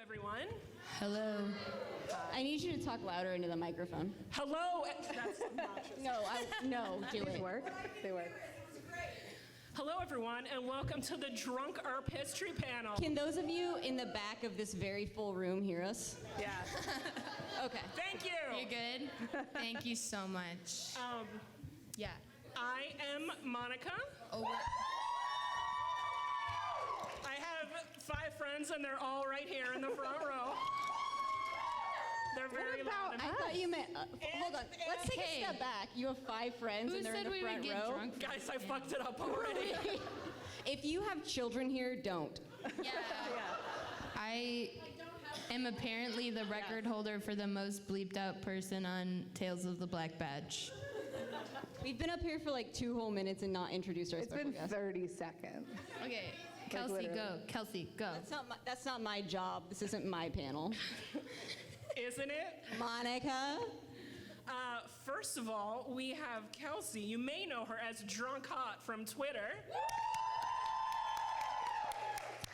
everyone. Hello. I need you to talk louder into the microphone. Hello. That's obnoxious. No, do it. They work. Hello, everyone, and welcome to the Drunk Earp History Panel. Can those of you in the back of this very full room hear us? Yeah. Okay. Thank you. You're good? Thank you so much. Yeah. I am Monica. Oh, I have 5 friends, and they're all right here in the front row. They're very loud. I thought you meant. Hold on. Let's take a step back. You have 5 friends, who and they're said in the we front would get row. drunk? Guys, I fucked it up already. If you have children here, don't. Yeah. I am apparently the record holder for the most bleeped out person on Tales of the Black Badge. We've been up here for like 2 whole minutes and not introduced our It's special been guest. 30 seconds. Okay. Kelsey, go. Kelsey, go. That's not my job. This isn't my panel. Isn't it? Monica. First of all, we have Kelsey. You may know her as Drunk Hot from Twitter.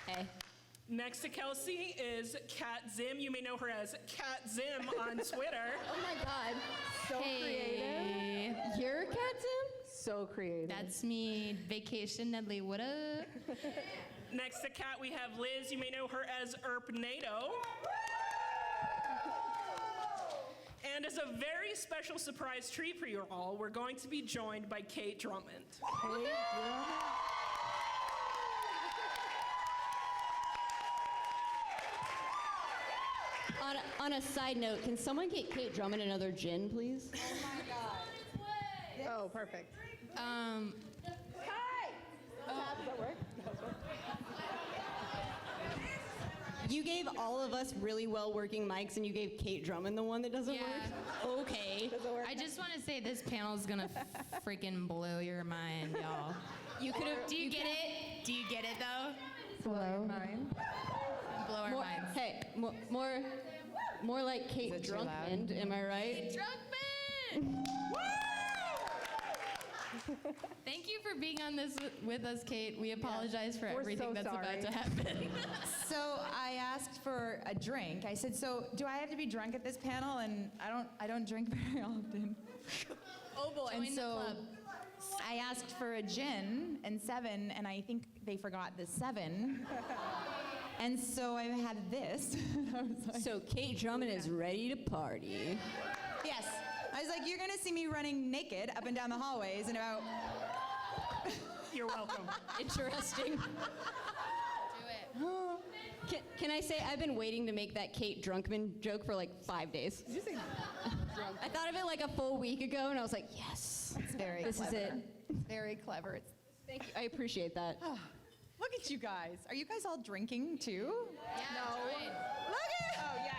Hey. Next to Kelsey is Kat Zim. You may know her as Kat Zim on Twitter. Oh my God. So creative. You're Kat Zim? So creative. That's me. Vacation Nedley, what up? Next to Kat, we have Liz. You may know her as Earp NATO. And as a very special surprise treat for you all, we're going to be joined by Kate Drummond. On a side note, can someone get Kate Drummond another gin, please? Oh, perfect. Oh. Does that work? You gave all of us really well working mics, and you gave Kate Drummond the one that doesn't Yeah. work? Okay. I just want to say this panel's gonna freaking blow your mind, y'all. You could have. Do you get it? Do you get it though? Hello. Mine. Blow our minds. Hey, more like Kate it too loud? Drummond, am I right? Drummond! Thank you for being on this with us, Kate. We apologize for We're everything so that's sorry. about to happen. So I asked for a drink. I said, "So do I have to be drunk at this panel?" And I don't drink very often. Oh boy. And Join the so club. I asked for a gin and 7, and I think they forgot the 7. And so I had this. I was like, So Kate Drummond is ready to party. yes. I was like, "You're gonna see me running naked up and down the hallways in about." You're welcome. Interesting. Do it. Can I say I've been waiting to make that Kate Drunkman joke for like 5 days. Did you say I thought of it like a full week ago, and I was like, yes, It's very this clever. is it. It's very clever. Thank you. I appreciate that. Look at you guys. Are you guys all drinking too? Yeah, join. Look at. Oh yes.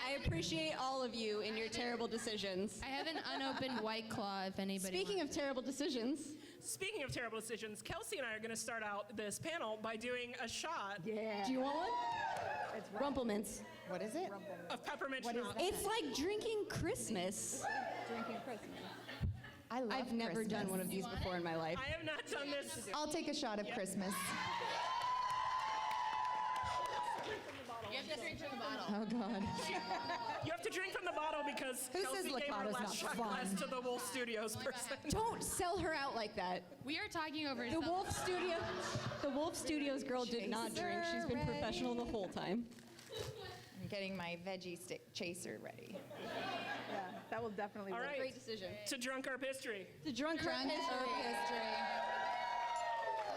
I appreciate all of you in your terrible decisions. I have an unopened White Claw if anybody Speaking of terrible decisions, Speaking of terrible decisions, Kelsey and I are going to start out this panel by doing a shot yeah? do you want one? It's Rumplemint's. What is it? of peppermint What is schnapps. that? It's like drinking Christmas. drinking Christmas. I love I've never Christmas. done one of these before in my life. I have not done this. I'll take a shot of Christmas. You have to drink from the bottle. Oh God. You have to drink from the bottle because Who says Kelsey gave her Licado's last not shot fun? glass to the Wolf Studios person. Don't sell her out like that. We are talking over The Wolf Studios girl did not drink. She's been professional the whole time. I'm getting my veggie stick chaser ready. Yeah, that will definitely All work. right. Great decision. To Drunk Earp History. The drunk Drunk history. history.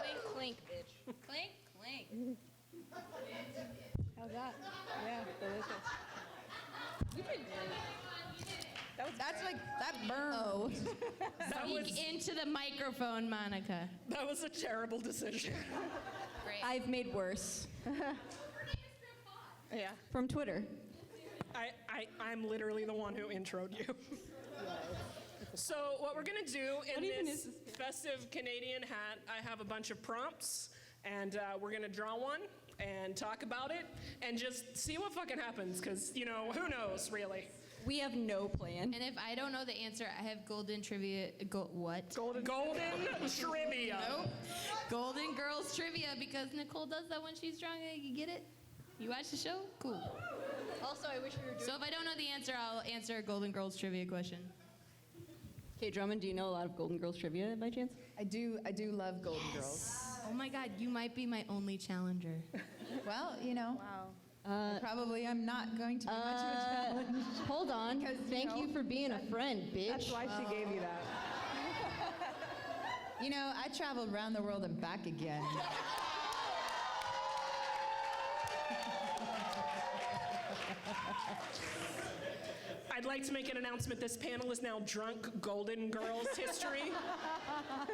Clink, clink, bitch. Clink, clink. How's that? Yeah, delicious. That's like that burn. Oh. That was, Speak into the microphone, Monica. that was a terrible decision. Great. I've made worse. Yeah. From Twitter. I'm literally the one who introed you. So what we're going to do in even this is this? festive Canadian hat, I have a bunch of prompts, and we're going to draw one and talk about it and just see what fucking happens, because, you know, who knows, really. We have no plan. And if I don't know the answer, I have golden trivia. What? Golden trivia. Nope. Golden Girls trivia because Nicole does that when she's drunk. You get it? You watch the show? Cool. Also, I wish we were doing. So if I don't know the answer, I'll answer a Golden Girls trivia question. Kate Drummond, do you know a lot of Golden Girls trivia by chance? I do love Golden Girls. Oh my God, you might be my only challenger. Well, you know, Wow. probably I'm not going to be much of a challenge. Hold on. Because, Thank you for being a friend, bitch. That's why she gave you that. You know, I traveled around the world and back again. I'd like to make an announcement. This panel is now Drunk Golden Girls History.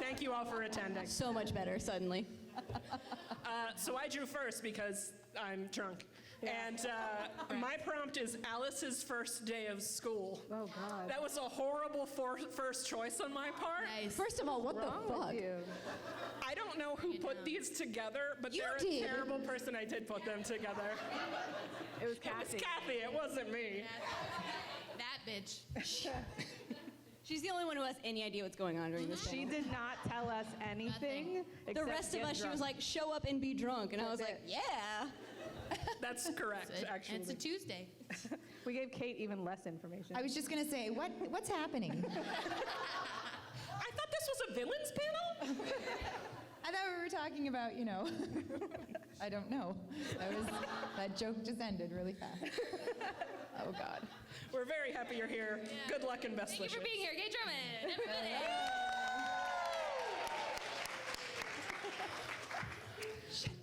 Thank you all for attending. So much better suddenly. So I drew first because I'm drunk. And my prompt is Alice's first day of school. Oh, God. That was a horrible first choice on my part. Nice. First of all, what the Wrong fuck? with you? I don't know who put these together, but You they're did. a terrible person. I did put them together. It was It was Kathy. Kathy. It wasn't me. That bitch. She's the only one who has any idea what's going on during this She panel. did not tell us anything. The except rest of get us, she drunk. was like, show up and be drunk. And I was That's like, it. yeah. That's correct, actually. It's a Tuesday. We gave Kate even less information. I was just gonna say, what's happening? I thought this was a villains panel. I thought we were talking about, you know, I don't know. That joke just ended really fast. Oh God. We're very happy you're here. Good luck and best Thank you wishes. for being here, Kate Drummond. Everybody.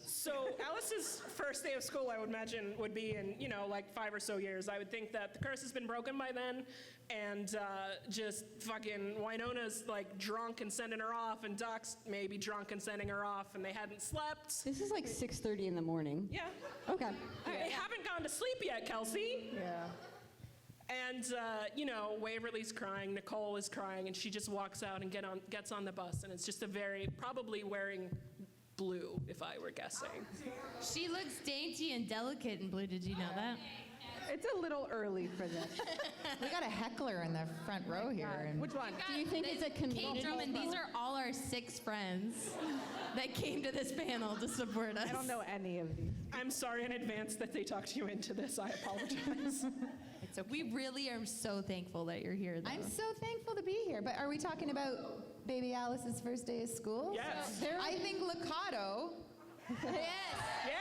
So Alice's first day of school, I would imagine, would be in, like 5 or so years. I would think that the curse has been broken by then, and just fucking Winona's like drunk and sending her off, and Doc's maybe drunk and sending her off, and they hadn't slept. This is like 6:30 in the morning. Yeah. Okay. They haven't gone to sleep yet, Kelsey. Yeah. And, Waverly's crying, Nicole is crying, and she just walks out and gets on the bus, and it's just probably wearing blue, if I were guessing. She looks dainty and delicate in blue. Did you know that? It's a little early for this. We got a heckler in the front row here. And Which one? Do you think it's a community? Kate Drummond, these are all our 6 friends that came to this panel to support us. I don't know any of these. I'm sorry in advance that they talked you into this. I apologize. We really are so thankful that you're here, though. I'm so thankful to be here. But are we talking about baby Alice's first day of school? Yes. I think Licado Yes. Yeah!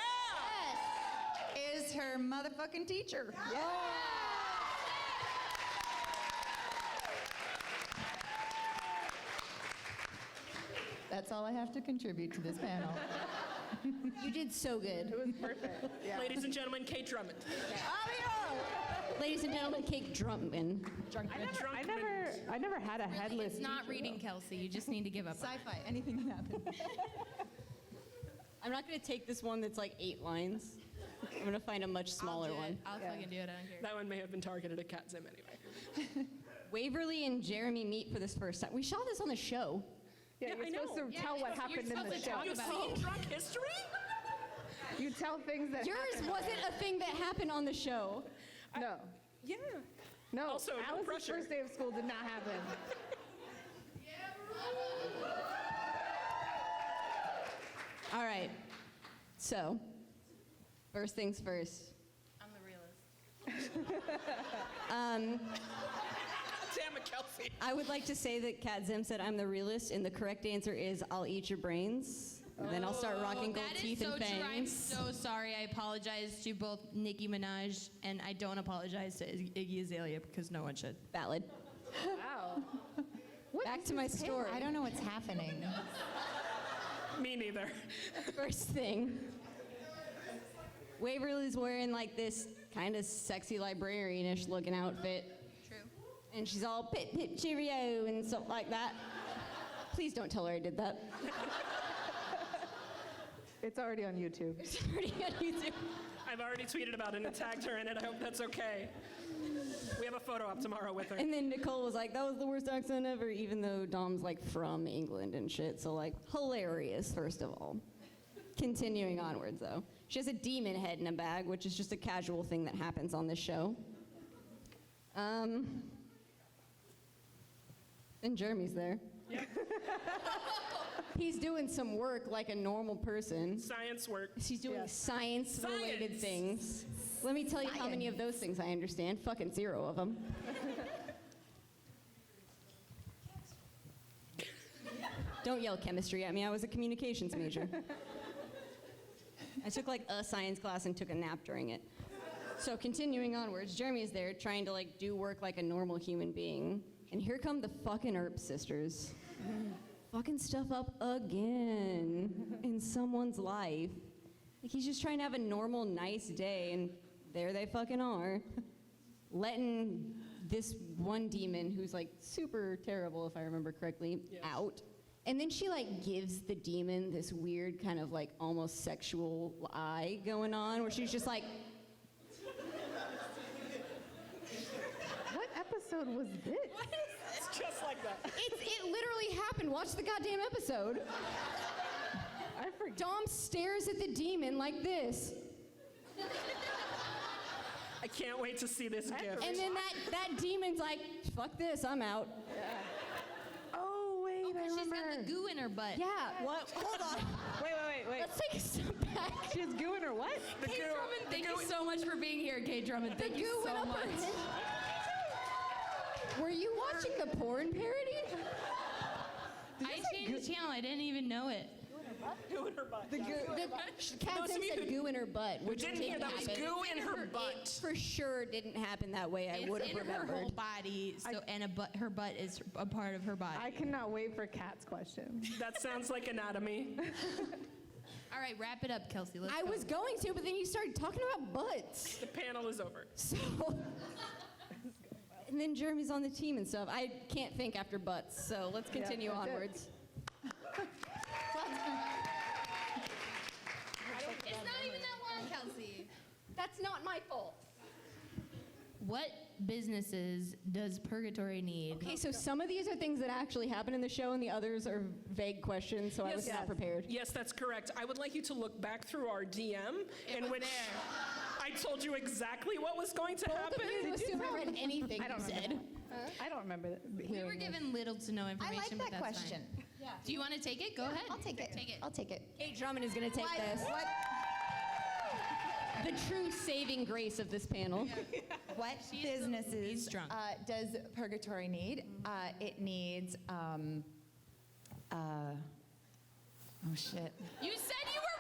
is her motherfucking teacher. Yeah. That's all I have to contribute to this panel. You did so good. It was perfect. Yeah. Ladies and gentlemen, Kate Drummond. Ladies and gentlemen, Kate Drummond. I never had a headless. It's not reading, Kelsey. You just need to give up. on it. Sci-fi, anything can happen. I'm not going to take this one that's like 8 lines. I'm going to find a much smaller I'll do one. it. I'll fucking do it. I don't care. That one may have been targeted at Cat Zim anyway. Waverly and Jeremy meet for this first time. We saw this on the show. Yeah, Yeah, you're I supposed know. to tell what happened in supposed the to show. talk You've about seen Drunk History? You tell things that Yours happened. wasn't a thing that happened on the show. No. Yeah. No. Also, no Alice's pressure. first day of school did not happen. All right. So, first things first. I'm the realist. Damn it, Kelsey. I would like to say that Kat Zim said I'm the realist, and the correct answer is I'll eat your brains. Then I'll start rocking gold That is teeth so and true. I'm fangs. so sorry. I apologize to both Nicki Minaj, and I don't apologize to Iggy Azalea because no one should. Valid. Wow. Back to my story. I don't know what's happening. Me neither. First thing. Waverly's wearing like this kind of sexy librarian-ish looking outfit. True. And she's all pip pip cheerio and stuff like that. Please don't tell her I did that. It's already on YouTube. It's already on YouTube. I've already tweeted about it and tagged her in it. I hope that's okay. We have a photo up tomorrow with her. And then Nicole was like, that was the worst accent ever, even though Dom's like from England and shit. So like, hilarious, first of all. Continuing onwards though. She has a demon head in a bag, which is just a casual thing that happens on this show. And Jeremy's there. He's doing some work like a normal person. Science work. She's doing Yeah. science-related Science. things. Let me tell you how many of those things I understand. Fucking 0 of them. Don't yell chemistry at me. I was a communications major. I took like a science class and took a nap during it. So continuing onwards, Jeremy is there trying to like do work like a normal human being. And here come the fucking Earp sisters. Fucking stuff up again in someone's life. Like he's just trying to have a normal, nice day, and there they fucking are. Letting this one demon, who's like super terrible, if I remember correctly, out. And then she like gives the demon this weird kind of like almost sexual eye going on, where she's just like, What episode was this? It's just like that. it literally happened. Watch the goddamn episode. I forget. Dom stares at the demon like this. I can't wait to see this gift. And then that demon's like, fuck this, I'm out. Oh, wait, I She's remember. got the goo in her butt. Yeah, what? Hold on. Wait. Let's take a step back. She has goo in her what? The Kate goo- Drummond, the thank goo- you so much for being here, Kate Drummond. Thank you Goo so went up her much. head. Were you watching the porn parody? I changed the channel. I didn't even know it. Goo in her butt. The Kat Those Sim of you said who goo in her butt, which didn't hear, that was happen. goo in her It butt. for sure didn't happen that way. I would It's have in her remembered. whole body, so her butt is a part of her body. I cannot wait for Kat's question. That sounds like anatomy. All right, wrap it up, Kelsey. Let's I go. was going to, but then you started talking about butts. The panel is over. So, and then Jeremy's on the team and stuff. I can't think after butts, so let's continue that's it. onwards. It's not even that long, Kelsey. That's not my fault. What businesses does Purgatory need? Okay, so some of these are things that actually happen in the show, and the others are vague questions, so I was not prepared. Yes, that's correct. I would like you to look back through our DM in which I told you exactly what was going to Both happen. of you assume I read anything I don't you remember said. I don't remember that. We were given little to no I information, like but that that's question. fine. Do you want to take it? Go ahead. I'll take it. Take it. I'll take it. Kate Drummond is going to take this. What The true saving grace of this panel. businesses he's drunk. Does Purgatory need? It needs, oh shit. You said you were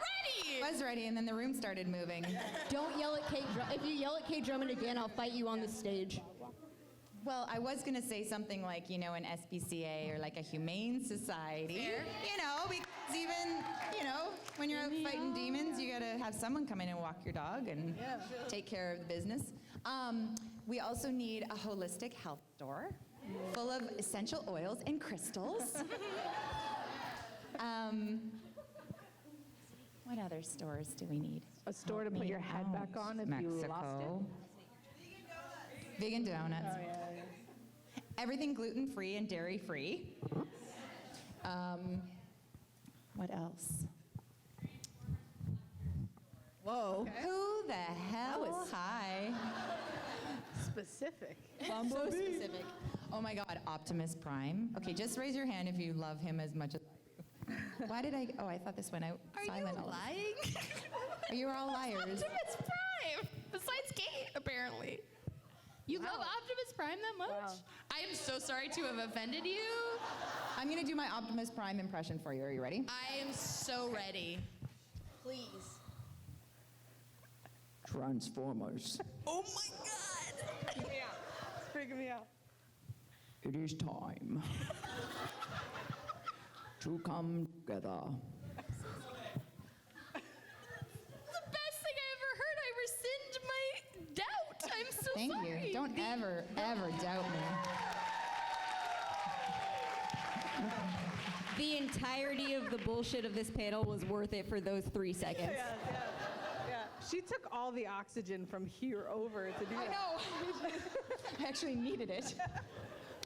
ready. I was ready, and then the room started moving. Don't yell at Kate Drummond. If you yell at Kate Drummond again, I'll fight you on the stage. Well, I was gonna say something like, you know, an SPCA or like a humane society. Fair. You know, because even, you know, when you're out fighting demons, you gotta have someone come in and walk your dog and take care of the business. We also need a holistic health store full of essential oils and crystals. What other stores do we need? A store to put your head back on if you lost it. Vegan donuts. Everything gluten-free and dairy-free. What else? Whoa. Who the hell? Hi. Specific. So specific. Oh my God, Optimus Prime. Okay, just raise your hand if you love him as much as I do. Why did I? Oh, I thought this went out silent. all of a sudden. lying? You are all liars. Optimus Prime. Besides Kate, apparently. You love Optimus Prime that much? Wow. I am so sorry to have offended you. I'm gonna do my Optimus Prime impression for you. Are you ready? I am so ready. Please. Transformers, Oh my God. It's freaking me out. it is time to come together. The best thing I ever heard. I rescind my doubt. I'm so Thank sorry. you. Don't ever doubt me. The entirety of the bullshit of this panel was worth it for those 3 seconds. Yeah. She took all the oxygen from here over to do I that. know. I actually needed it.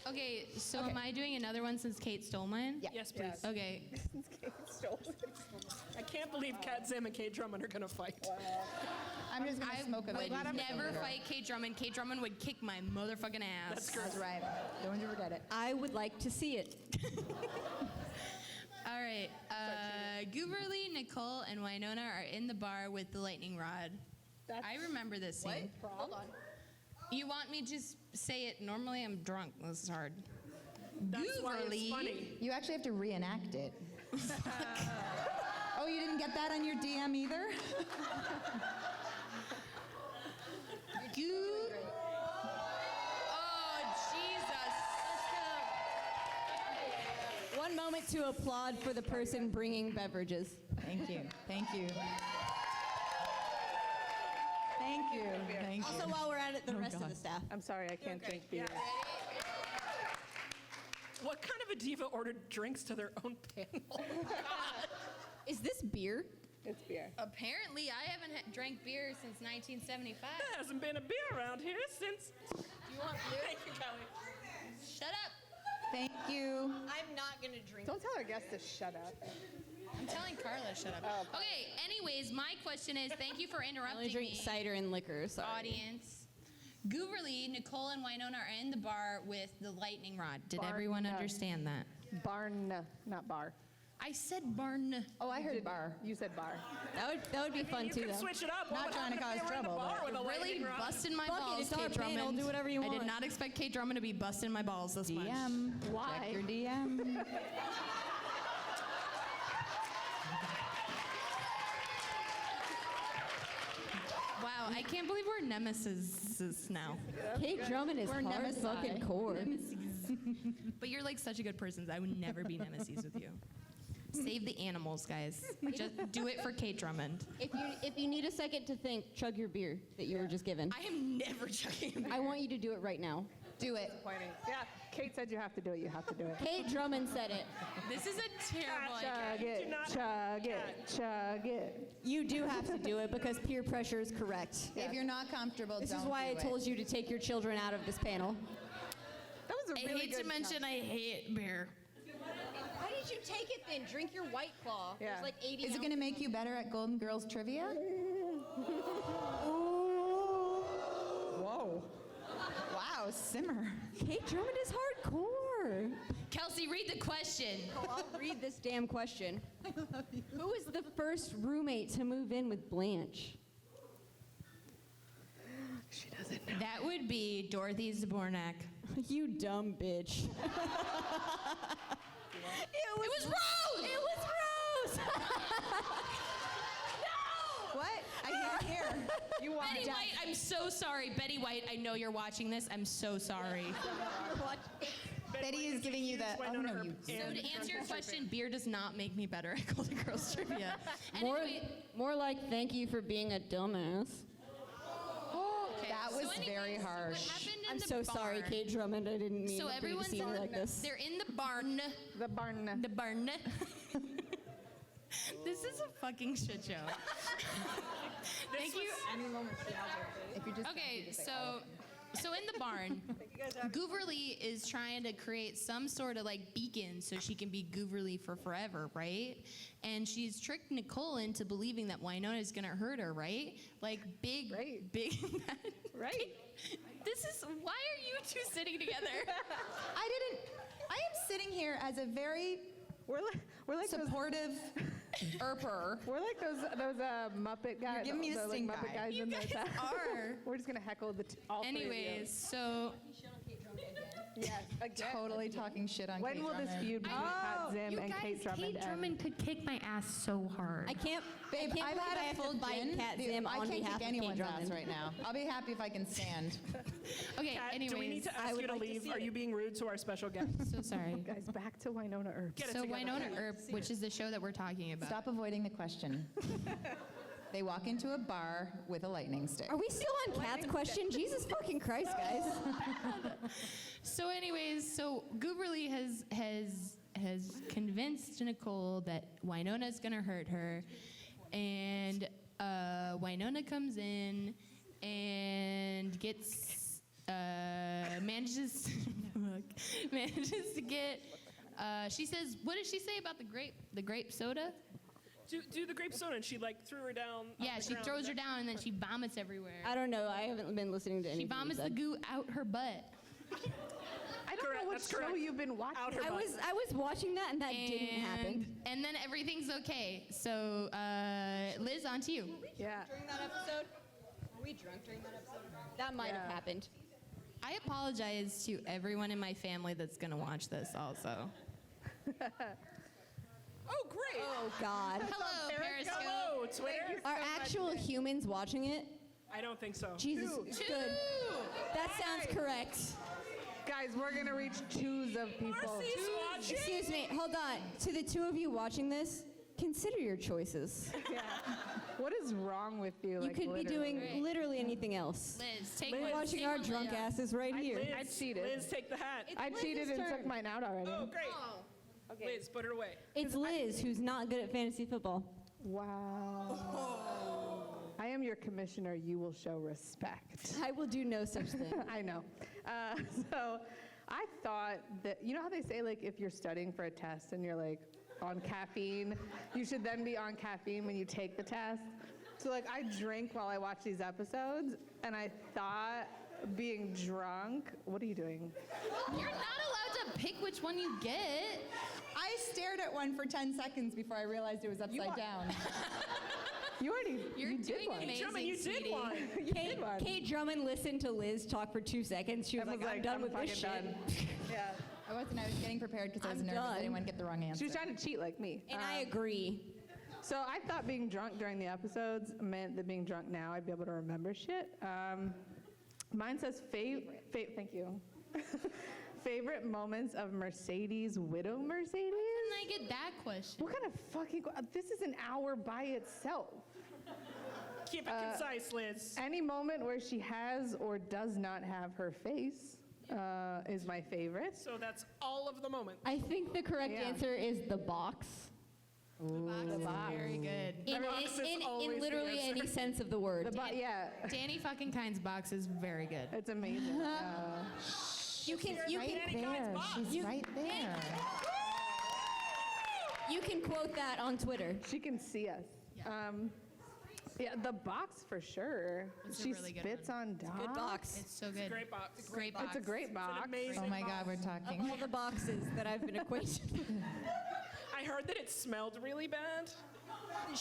Okay, so am I doing another one since Kate stole mine? Yeah. Yes, please. Okay. I can't believe Kat Zim and Kate Drummond are going to fight. I'm just gonna I smoke a would veggie never later. fight Kate Drummond. Kate Drummond would kick my motherfucking ass. That's correct. That's right. Don't you forget it. I would like to see it. All right. Gooberly, Nicole, and Winona are in the bar with the lightning rod. I remember this scene. Hold on. You want me to just say it normally? I'm drunk. This is hard. That's why it's funny. You actually have to reenact it. Oh, you didn't get that on your DM either? Oh, Jesus. One moment to applaud for the person bringing beverages. Thank you. Thank you. Thank you. Thank you. Also, while we're at it, the rest of the staff. I'm sorry, I can't drink beer. What kind of a diva ordered drinks to their own panel? Is this beer? It's beer. Apparently, I haven't drank beer since 1975. There hasn't been a beer around here since. You want beer? Thank you, Kelly. Shut up. Thank you. I'm not gonna drink. Don't tell our guests to shut up. I'm telling Carla, shut up. Okay, anyways, my question is, thank you for I only interrupting drink me, cider and liquor. Sorry. audience. Gooberly, Nicole, and Winona are in the bar with the lightning rod. Did everyone Barn. understand that? Barn, not bar. I said barn. Oh, I heard bar. You said bar. That would be fun You too, can though. switch it up. Not What would trying to happen if cause they were in the trouble, bar but with a Really lightning rod? busting my Fuck it, balls, it's our Kate panel, Drummond. do whatever you I did want. not expect Kate Drummond to be busting my balls this much. DM. Why? Check your DM. Wow, I can't believe we're nemesis now. Kate Drummond is We're hard nemesis. fucking core. But you're like such a good person. I would never be nemesis with you. Save the animals, guys. Just do it for Kate Drummond. If you need a second to think, chug your beer that you were just given. I am never chugging. I want you to do it right now. Do it. Pointing. Yeah, Kate said you have to do it. You have to do it. Kate Drummond said it. This is a terrible idea. Chug do it, not- chug it, chug it. You do have to do it because peer pressure is correct. If you're not comfortable, This don't is why I do told you to take your children out of this panel. That was a I really hate good to mention I hate beer. Why did you take it then? Drink your White Claw. Yeah. There's like 80 Is it going to make you better at Golden Girls trivia? Whoa. Wow, simmer. Kate Drummond is hardcore. Kelsey, read the question. I'll read this damn question. Who was the first roommate to move in with Blanche? She doesn't know. That would be Dorothy Zbornak. You dumb bitch. It was Rose! It was Rose! What? I can't hear. You want Betty White, I'm so sorry. Betty White, I know you're watching this. I'm so sorry. Betty is giving you the. Oh no, you. So to answer your question, beer does not make me better at Golden Girls trivia. More, Anyway, more like thank you for being a dumbass. okay, That was anyways, very so harsh. What happened in I'm the so sorry, barn- Kate Drummond. I didn't mean So for you to everyone's see me like this. They're in the barn. the barn. The barn. This is a fucking shit show. Thank you. If you just. Okay, so in the barn, Gooberly is trying to create some sort of like beacon so she can be Gooberly for forever, right? And she's tricked Nicole into believing that Winona is gonna hurt her, right? Like big, Right. big. Right. This is why are you two sitting together? I didn't. I am sitting here as a very We're like those, supportive Earper. we're like those Muppet guys. giving me the like, stink Muppet eye. guys You in the guys back. are. We're just gonna heckle all three of you. Anyways, so Yes, again. Totally talking shit on When Kate will this Drummond. feud between Pat Zim You and guys, Kate Drummond Kate end? Drummond could kick my ass so hard. I can't, Babe, I can't I've believe had I a have full to fight gin. Cat Dude, Zim I on can't behalf kick of Kate anyone's ass Drummond. right now. I'll be happy if I can stand. okay, Kat, anyways. do we need to I ask would you to like to leave? see Are it. you being rude to our special guest? So sorry. Guys, back to Winona Earp. Get it So together. Winona Earp, which is the show that we're talking about. Stop avoiding the question. They walk into a bar with a lightning stick. Are we still on Kat's question? Jesus fucking Christ, guys. So anyways, so Gooberly has convinced Nicole that Winona's gonna hurt her, and Winona comes in and gets manages to get. She says, "What did she say about the grape soda?" Do the grape soda, and she like threw her down. on Yeah, the she ground. throws her down and then she vomits everywhere. I don't know. I haven't been listening to She anything. vomits you the said. goo out her butt. I don't correct. what That's show correct. you've been watching. Out her I butt. was watching that and that didn't happen. And then everything's okay. So, Liz, on to you. Yeah. During that episode? Were we drunk during that episode? That might have happened. I apologize to everyone in my family that's going to watch this also. Oh, great. Oh, God. Hello, Periscope. Hello, Twitter. Are actual humans watching it? I don't think so. Jesus, good. That sounds correct. Guys, we're going to reach twos of people. Marcy's watching. Excuse me, hold on. To the two of you watching this, consider your choices. Yeah. What is wrong with you? You Like, could be doing Right. literally anything else. Liz, take We're one. watching take our one, drunk Liz. asses right here. Liz, I cheated. Liz, take the hat. I cheated and took mine out already. Oh, great. Liz, put it away. It's Liz who's not good at fantasy football. Wow. I am your commissioner. You will show respect. I will do no such thing. I know. So I thought that, you know how they say, like, if you're studying for a test and you're, like, on caffeine, you should then be on caffeine when you take the test? So, like, I drink while I watch these episodes, and I thought being drunk, what are you doing? You're not allowed to pick which one you get. I stared at one for 10 seconds before I realized it was upside down. You already, You're you did doing one. amazing, Drummond, you did sweetie. one. Kate Drummond listened to Liz talk for 2 seconds. She was And like, I'm done with this shit. fucking done. Yeah. I wasn't. I was getting prepared because I was I'm nervous done. that anyone would get the wrong answer. She was trying to cheat like me. And I agree. So I thought being drunk during the episodes meant that being drunk now I'd be able to remember shit. Mine says thank you. Favorite moments of Mercedes, Widow Mercedes? Didn't I get that question? What kind of fucking, this is an hour by itself. Keep it concise, Liz. Any moment where she has or does not have her face is my favorite. So that's all of the moment. I think the correct Yeah. answer is the box. The box is very good. In, box is always in the literally answer. any sense of the word. Yeah, Danny fucking Kind's box is very good. it's amazing. You can Danny Kind's box. She's right there. you can quote that on Twitter. She can see us. Yeah, the box for sure. It's a She really good spits on dogs. Good box. It's so good. Great box. Great box. It's a great box. Amazing Oh my box. God, we're talking. All the boxes that I've been acquainted with. I heard that it smelled really bad.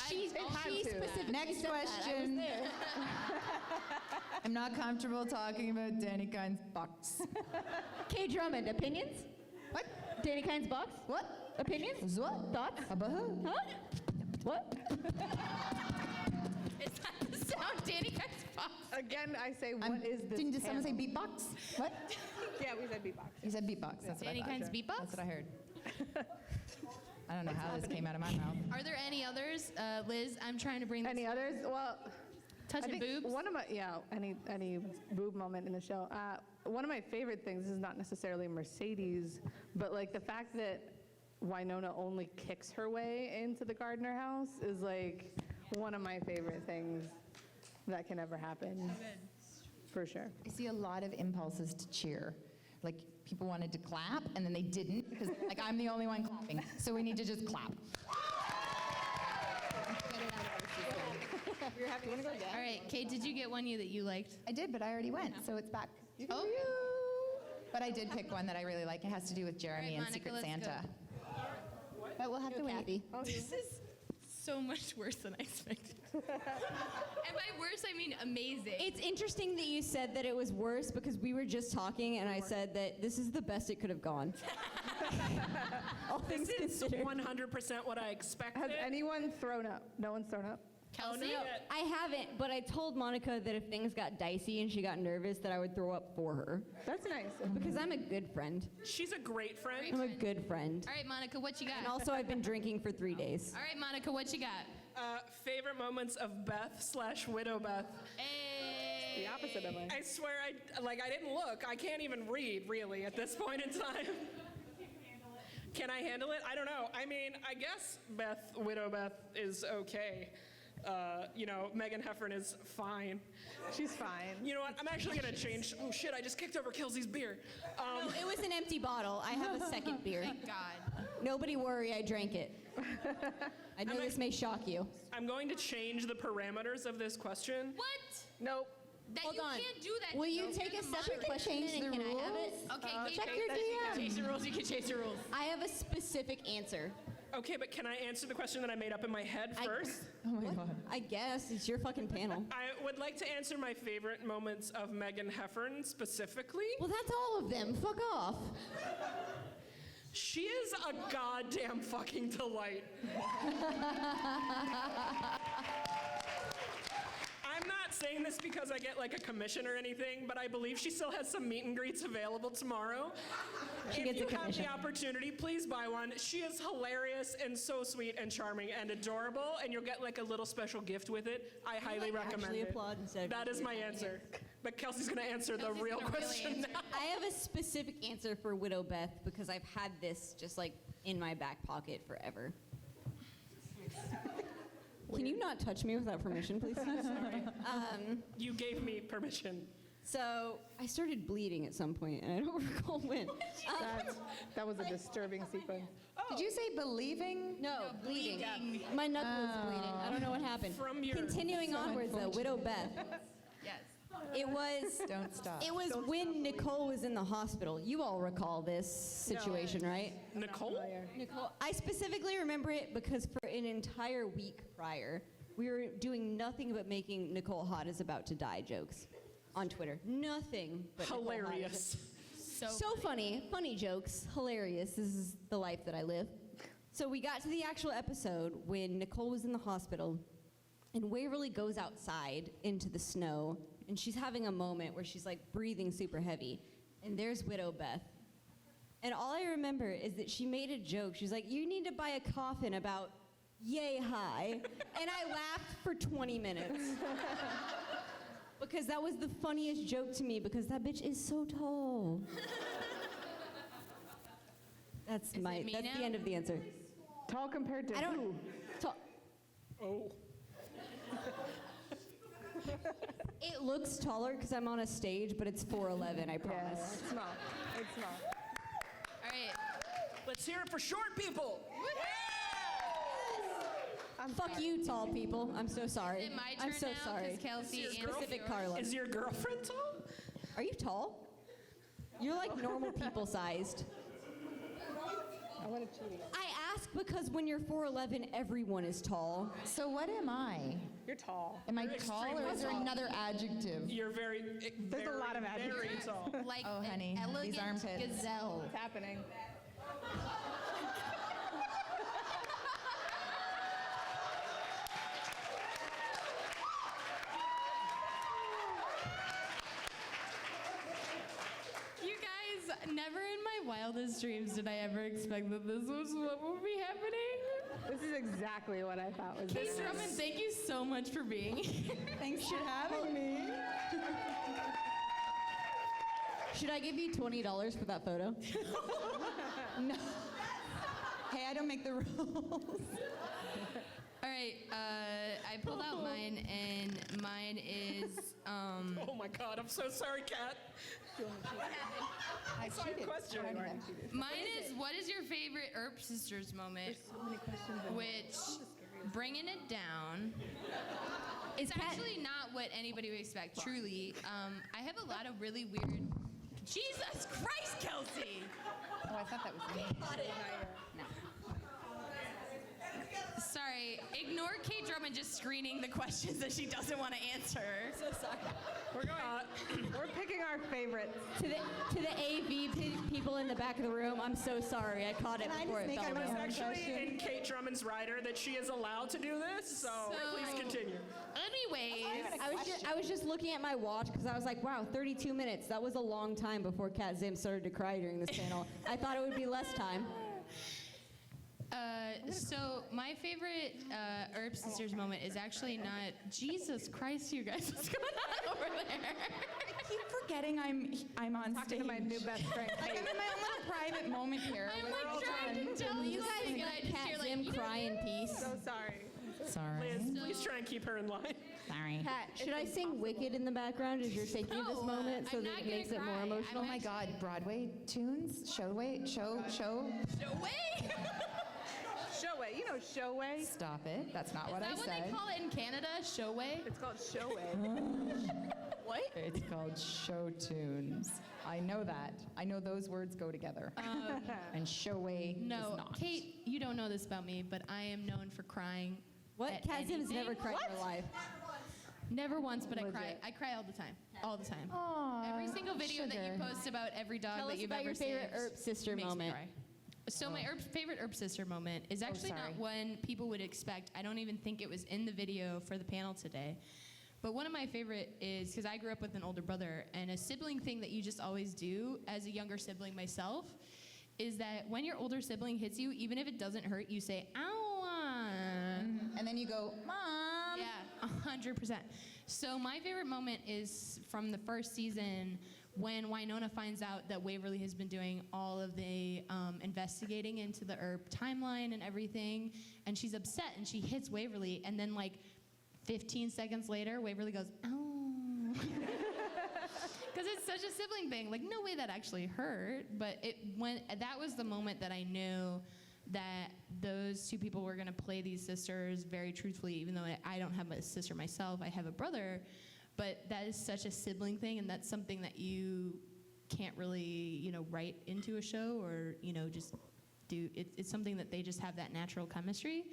She had to. specifically Next said that. I was question. there. I'm not comfortable talking about Danny Kind's box. Kate Drummond, opinions? What? Danny Kind's box? What? Opinions? What? Thoughts? About who? Huh? What? Is that the sound Danny Kind's box? Again, I say, what is this? Didn't someone say panel? beatbox? What? Yeah, we said beatbox. You said beatbox. That's what I Danny thought. Kind's beatbox? That's what I heard. I don't know how this came out of my mouth. Are there any others? Liz, I'm trying to bring this Any others? Well, I touching think boobs. one of my, any boob moment in the show. One of my favorite things is not necessarily Mercedes, but like the fact that Winona only kicks her way into the Gardner house is like one of my favorite things that can ever happen. For sure. I see a lot of impulses to cheer. Like people wanted to clap and then they didn't because like I'm the only one clapping. So we need to just clap. All right, Kate, did you get one that you liked? I did, but I already went, so it's back. Oh, But I did pick one that I really like. It has to do with Jeremy and Monica, Secret let's Santa. go. But we'll have to wait. Kathy. This is so much worse than I expected. And by worse, I mean amazing. It's interesting that you said that it was worse because we were just talking and I said that this is the best it could have gone. All things This is considered. 100% what I expected. Has anyone thrown up? No one's thrown up? Kelsey? no. I haven't, but I told Monica that if things got dicey and she got nervous, that I would throw up for her. That's nice. Because I'm a good friend. She's a great friend. I'm a good friend. All right, Monica, what you got? And also, I've been drinking for 3 days. All right, Monica, what you got? Favorite moments of Beth/Widow Beth. Hey. The opposite of mine. I swear, I didn't look. I can't even read, really, at this point in time. Can I handle it? I don't know. I mean, I guess Widow Beth is okay. Megan Heffern is fine. She's fine. You know what? I'm actually gonna change. Oh shit! I just kicked over Kelsey's beer. No, it was an empty bottle. I have a second beer. Thank God. Nobody worry, I drank it. I know this may shock you. I'm going to change the parameters of this question. What? Nope. That Hold you on. can't do that. Will you You're take the a second moderator. to change the Can I have rules? it? Okay, Kate, Check your that you can DM. change the rules. You can change the rules. I have a specific answer. Okay, but can I answer the question that I made up in my head first? Oh my God. I guess it's your fucking panel. I would like to answer my favorite moments of Megan Heffern specifically. Well, that's all of them. Fuck off. She is a goddamn fucking delight. I'm not saying this because I get like a commission or anything, but I believe she still has some meet and greets available tomorrow. She If gets a you have commission. the opportunity, please buy one. She is hilarious and so sweet and charming and adorable, and you'll get like a little special gift with it. I highly recommend actually it. applaud instead of That is just my raising answer. But Kelsey's gonna answer the Kelsey's real gonna really question answer. now. I have a specific answer for Widow Beth because I've had this just like in my back pocket forever. Can you not touch me without permission, please? You gave me permission. So I started bleeding at some point, and I don't recall when. That was a disturbing sequence. Did you say believing? No, bleeding. My knuckle was bleeding. I don't know what happened. From your- Continuing onwards, though, Widow Beth. Yes. It was. Don't stop. It was when Nicole was in the hospital. You all recall this situation, right? Nicole? Nicole, I specifically remember it because for an entire week prior, we were doing nothing but making Nicole Hot is about to die jokes on Twitter. Nothing but Nicole Hot is- Hilarious. So funny jokes, hilarious. This is the life that I live. So we got to the actual episode when Nicole was in the hospital, and Waverly goes outside into the snow, and she's having a moment where she's like breathing super heavy, and there's Widow Beth. And all I remember is that she made a joke. She's like, "You need to buy a coffin about yay high," and I laughed for 20 minutes. Because that was the funniest joke to me because that bitch is so tall. That's it me that's now? the end of the answer. Tall compared to I who? don't tall. Oh. It looks taller because I'm on a stage, but it's 4'11", I Yeah, promise. it's small. It's small. All right. Let's hear it for short people. Fuck you, tall people. I'm so sorry. Is it my I'm turn so now? sorry. Because Kelsey Is your answered Pacific yours. Carla. Is your girlfriend tall? Are you tall? You're like normal people sized. I want to cheat. I ask because when you're 4'11", everyone is tall. So what am I? You're tall. Am I You're tall or extremely is there tall. another adjective? You're very, There's a lot of very adjectives. tall. Like Oh, an honey, these elegant armpits. gazelle. What's happening? You guys, never in my wildest dreams did I ever expect that this was what would be happening. This is exactly what I thought was Kate this. Drummond, thank you so much for being here. Thanks for having me. Should I give you $20 for that photo? No. Hey, I don't make the rules. All right, I pulled out mine, and mine is, Oh my God, I'm so sorry, Kat. I saw your cheated. question. I already did. mine is, what is your favorite Earp Sisters moment? Which, bringing it down, it's actually not what anybody would expect, truly. I have a lot of really weird, Jesus Christ, Kelsey! Oh, I thought that was me. Sorry, ignore Kate Drummond just screening the questions that she doesn't want to answer. So sorry. We're picking our favorites. To the AV people in the back of the room, I'm so sorry. I caught it Can I before just it make fell a It's down. actually in Kate Drummond's rider that she is allowed to do this, so please continue. Anyways, I was just looking at my watch because I was like, wow, 32 minutes. That was a long time before Kat Zim started to cry during this panel. I thought it would be less time. so my favorite Earp Sisters moment is actually not, Jesus Christ, you guys, what's going on over there? I keep forgetting I'm on Talking stage. to my new best friend. Like I'm in my own little private moment here. I'm with- like trying to tell you guys, and I just Kat hear Zim like, cry in peace. So sorry. Sorry. Liz, please try and keep her in line. Sorry. Kat, should I sing Wicked in the background as you're thinking of this No, moment so I'm that not it gonna makes it more cry. emotional? Oh my God, Broadway tunes? Show. no way. Showway. You know Showway? Stop it. That's not Is what that I what said. they call it in Canada? Showway? It's called Showway. What? It's called show tunes. I know that. I know those words go together. And showay No, does not. Kate, you don't know this about me, but I am known for crying. What? at Kazim's anything. never cried in her life. Never once, but I Legit. cry. I cry all the time. All the time. Aw, Every single video that you sugar. post about every dog Tell that us you've about ever your favorite saved Earp sister makes me moment. cry. So my favorite Earp sister moment is actually sorry. not one people would expect. I don't even think it was in the video for the panel today. But one of my favorite is, because I grew up with an older brother, and a sibling thing that you just always do as a younger sibling myself is that when your older sibling hits you, even if it doesn't hurt, you say, ow. And then you go, Mom. Yeah, 100%. So my favorite moment is from the first season when Winona finds out that Waverly has been doing all of the investigating into the Earp timeline and everything, and she's upset and she hits Waverly, and then like 15 seconds later, Waverly goes, "Oh," because it's such a sibling thing. Like, no way that actually hurt, but that was the moment that I knew that those two people were going to play these sisters very truthfully, even though I don't have a sister myself. I have a brother, but that is such a sibling thing, and that's something that you can't really, write into a show or, just do. It's something that they just have that natural chemistry.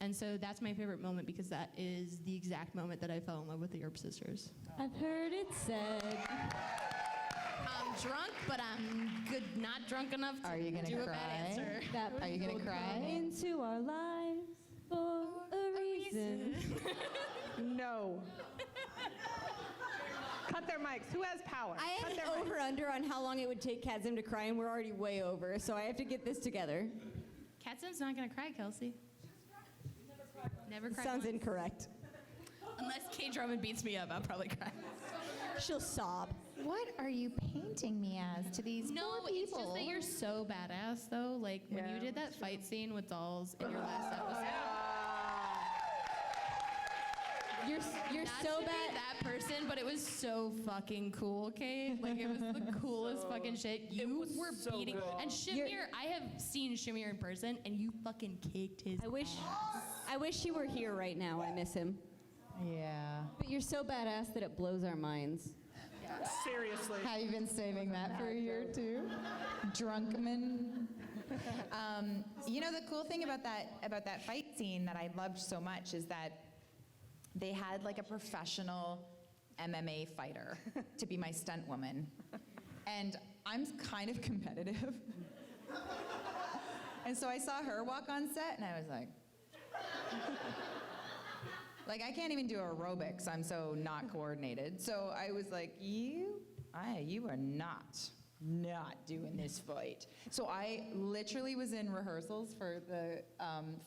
And so that's my favorite moment because that is the exact moment that I fell in love with the Earp sisters. I've heard it said. I'm drunk, but I'm not drunk enough to Are you gonna do a cry? bad answer. That Are you gonna will cry? come into our lives for a reason. No. Cut their mics. Who has power? I Cut had their an mics. over-under on how long it would take Kazim to cry, and we're already way over, so I have to get this together. Katzim's not gonna cry, Kelsey. Never cry. Sounds once. incorrect. Unless Kate Drummond beats me up, I'll probably cry. She'll sob. What are you painting me as to these No, poor it's people? just that you're so badass, though. Like, when Yeah, you did that fight scene with dolls in your last episode. You're Not so to be bad. that person, but it was so fucking cool, Kate. Like, it was the coolest fucking shit. You was were so beating. good. And Shamir, I have seen Shamir in person, and you fucking kicked his I wish he were here right now. I miss him. Yeah. But you're so badass that it blows our minds. Seriously. Have you been saving that for a year or two? Drunkman. The cool thing about that fight scene that I loved so much is that they had like a professional MMA fighter to be my stunt woman. And I'm kind of competitive. And so I saw her walk on set and I was like, I can't even do aerobics. I'm so not coordinated. So I was like, you are not doing this fight. So I literally was in rehearsals for the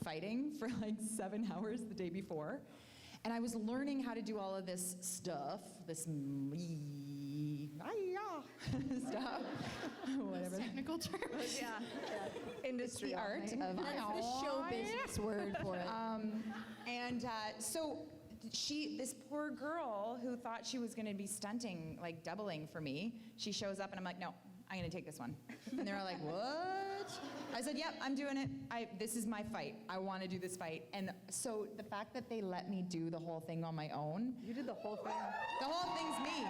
fighting for like 7 hours the day before. And I was learning how to do all of this stuff, this stuff, whatever. technical terms. Yeah. Industry. The art of That's the show business word for it. So this poor girl who thought she was going to be stunting, like doubling for me, she shows up and I'm like, no, I'm going to take this one. And they were like, what? I said, yep, I'm doing it. This is my fight. I want to do this fight. And so the fact that they let me do the whole thing on my own, You did the whole thing. the whole thing's me.